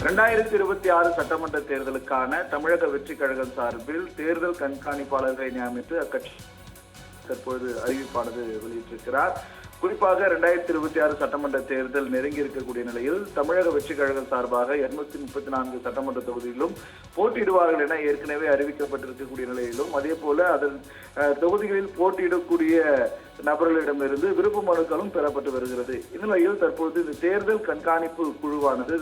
2026 சட்டமன்ற தேர்தலுக்கான தமிழக வெற்றி கழகம் சார்பில் தேர்தல் கண்காணிப்பாளர்களை நியமித்து அக்கட்சி தற்போது அறிவிப்பானது வெளியிட்டிருக்கிறார். குறிப்பாக 2026 சட்டமன்ற தேர்தல் நெருங்கி இருக்கக்கூடிய நிலையில் தமிழக வெற்றி கழகம் சார்பாக 234 சட்டமன்ற தொகுதிகளிலும் போட்டியிடுவார்கள் என ஏற்கனவே அறிவிக்கப்பட்டிருக்கக்கூடிய நிலையிலும் அதே போல அதன் தொகுதிகளில் போட்டியிடக்கூடிய நபர்களிடமிருந்து விருப்ப மனுக்களும் பெறப்பட்டு வருகிறது. இந்நிலையில் தற்போது இந்த தேர்தல் கண்காணிப்பு குழுவானது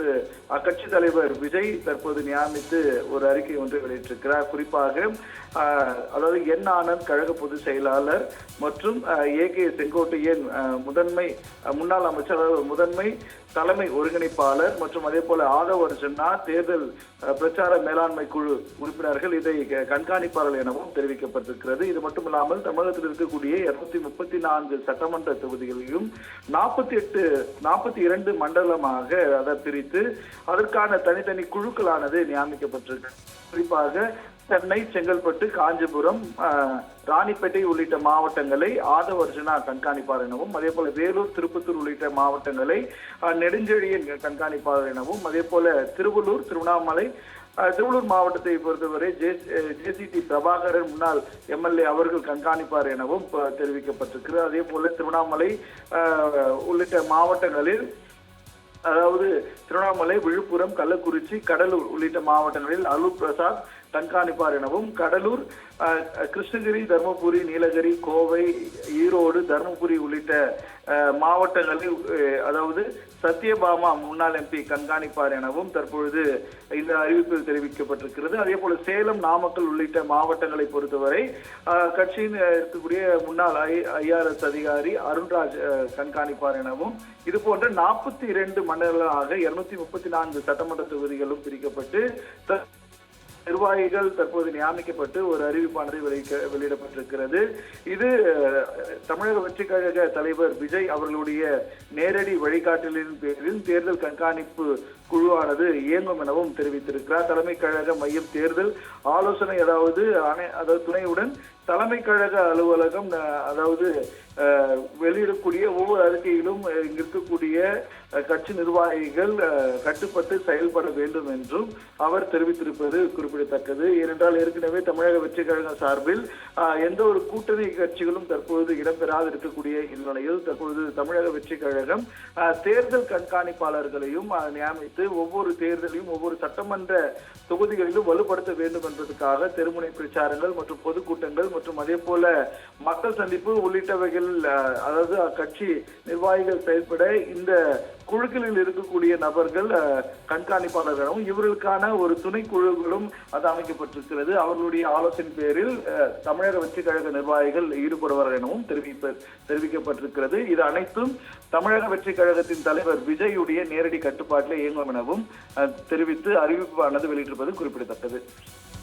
அக்கட்சி தலைவர் விஜய் தற்போது நியமித்து ஒரு அறிக்கை ஒன்று வெளியிட்டிருக்கிறார். குறிப்பாக அதாவது என் ஆனந்த் கழக பொதுச் செயலாளர் மற்றும் ஏ.கே. செங்கோட்டையன் முன்னாள் அமைச்சர் முதன்மை தலைமை ஒருங்கிணைப்பாளர் மற்றும் அதே போல ஆதவ் அர்ஜுனா தேர்தல் பிரச்சார மேலாண்மை குழு உறுப்பினர்கள் இதை கண்காணிப்பார்கள் எனவும் தெரிவிக்கப்பட்டிருக்கிறது. இது மட்டுமில்லாமல் தமிழகத்தில் இருக்கக்கூடிய 234 சட்டமன்ற தொகுதிகளிலும் 42 மண்டலமாக அதை பிரித்து அதற்கான தனித்தனி குழுக்களானது நியமிக்கப்பட்டிருக்கு. குறிப்பாக சென்னை, செங்கல்பட்டு, காஞ்சிபுரம், ராணிப்பேட்டை உள்ளிட்ட மாவட்டங்களை ஆதவ் அர்ஜுனா கண்காணிப்பார் எனவும் அதே போல வேலூர், திருப்பத்தூர் உள்ளிட்ட மாவட்டங்களை நெடுஞ்செழியன் கண்காணிப்பார் எனவும் அதே போல திருவள்ளூர், திருவள்ளூர் மாவட்டத்தை பொறுத்தவரை ஜே.சி.டி. பிரபாகரன் முன்னாள் எம்எல்ஏ அவர்கள் கண்காணிப்பார் எனவும் தெரிவிக்கப்பட்டிருக்கிறது. அதே போல திருவண்ணாமலை உள்ளிட்ட மாவட்டங்களில் அதாவது திருவண்ணாமலை, விழுப்புரம், கள்ளக்குறிச்சி, கடலூர் உள்ளிட்ட மாவட்டங்களில் அருள் பிரசாத் கண்காணிப்பார் எனவும் கடலூர், கிருஷ்ணகிரி, தருமபுரி, நீலகிரி, கோவை, ஈரோடு, தருமபுரி உள்ளிட்ட மாவட்டங்களில் அதாவது சத்யபாமா முன்னாள் எம்பி கண்காணிப்பார் எனவும் தற்பொழுது இந்த அறிவிப்பில் தெரிவிக்கப்பட்டிருக்கிறது. அதே போல சேலம், நாமக்கல் உள்ளிட்ட மாவட்டங்களை பொறுத்தவரை கட்சியின் இருக்கக்கூடிய முன்னாள் IRS அதிகாரி அருண்ராஜ் கண்காணிப்பார் எனவும் இது போன்ற 42 மண்டலங்களாக 234 சட்டமன்ற தொகுதிகளும் பிரிக்கப்பட்டு நிர்வாகிகள் தற்போது நியமிக்கப்பட்டு ஒரு அறிவிப்பானது வெளியிடப்பட்டிருக்கிறது. இது தமிழக வெற்றி கழக தலைவர் விஜய் அவர்களுடைய நேரடி வழிகாட்டலின் பேரில் தேர்தல் கண்காணிப்பு குழுவானது இயங்கும் எனவும் தெரிவித்திருக்கிறார். தலைமை கழக மையம் தேர்தல் ஆலோசனை அதாவது துணையுடன் தலைமை கழக அலுவலகம் அதாவது வெளியிடக்கூடிய ஒவ்வொரு அறிக்கையிலும் இங்க இருக்கக்கூடிய கட்சி நிர்வாகிகள் கட்டுப்பட்டு செயல்பட வேண்டும் என்றும் அவர் தெரிவித்திருப்பது குறிப்பிடத்தக்கது. ஏனென்றால் ஏற்கனவே தமிழக வெற்றி கழகம் சார்பில் எந்த ஒரு கூட்டணி கட்சிகளும் தற்பொழுது இடம்பெறாது இருக்கக்கூடிய இந்நிலையில் தற்பொழுது தமிழக வெற்றி கழகம் தேர்தல் கண்காணிப்பாளர்களையும் நியமித்து ஒவ்வொரு தேர்தலையும் ஒவ்வொரு சட்டமன்ற தொகுதிகளிலும் வலுப்படுத்த வேண்டும் என்பதற்காக தெருமுனை பிரச்சாரங்கள் மற்றும் பொதுக்கூட்டங்கள் மற்றும் அதே போல மக்கள் சந்திப்பு உள்ளிட்டவைகள் அதாவது கட்சி நிர்வாகிகள் செயல்பட இந்த குழுக்களில் இருக்கக்கூடிய நபர்கள் கண்காணிப்பாளர்களும் இவர்களுக்கான ஒரு துணை குழுக்களும் அது அமைக்கப்பட்டிருக்கிறது. அவர்களுடைய ஆலோசனை பேரில் தமிழக வெற்றி கழக நிர்வாகிகள் ஈடுபடுவார்கள் எனவும் தெரிவிக்கப்பட்டிருக்கிறது. இது அனைத்தும் தமிழக வெற்றி கழகத்தின் தலைவர் விஜயுடைய நேரடி கட்டுப்பாட்டில் இயங்கும் எனவும் தெரிவித்து அறிவிப்பானது வெளியிட்டிருப்பது குறிப்பிடத்தக்கது.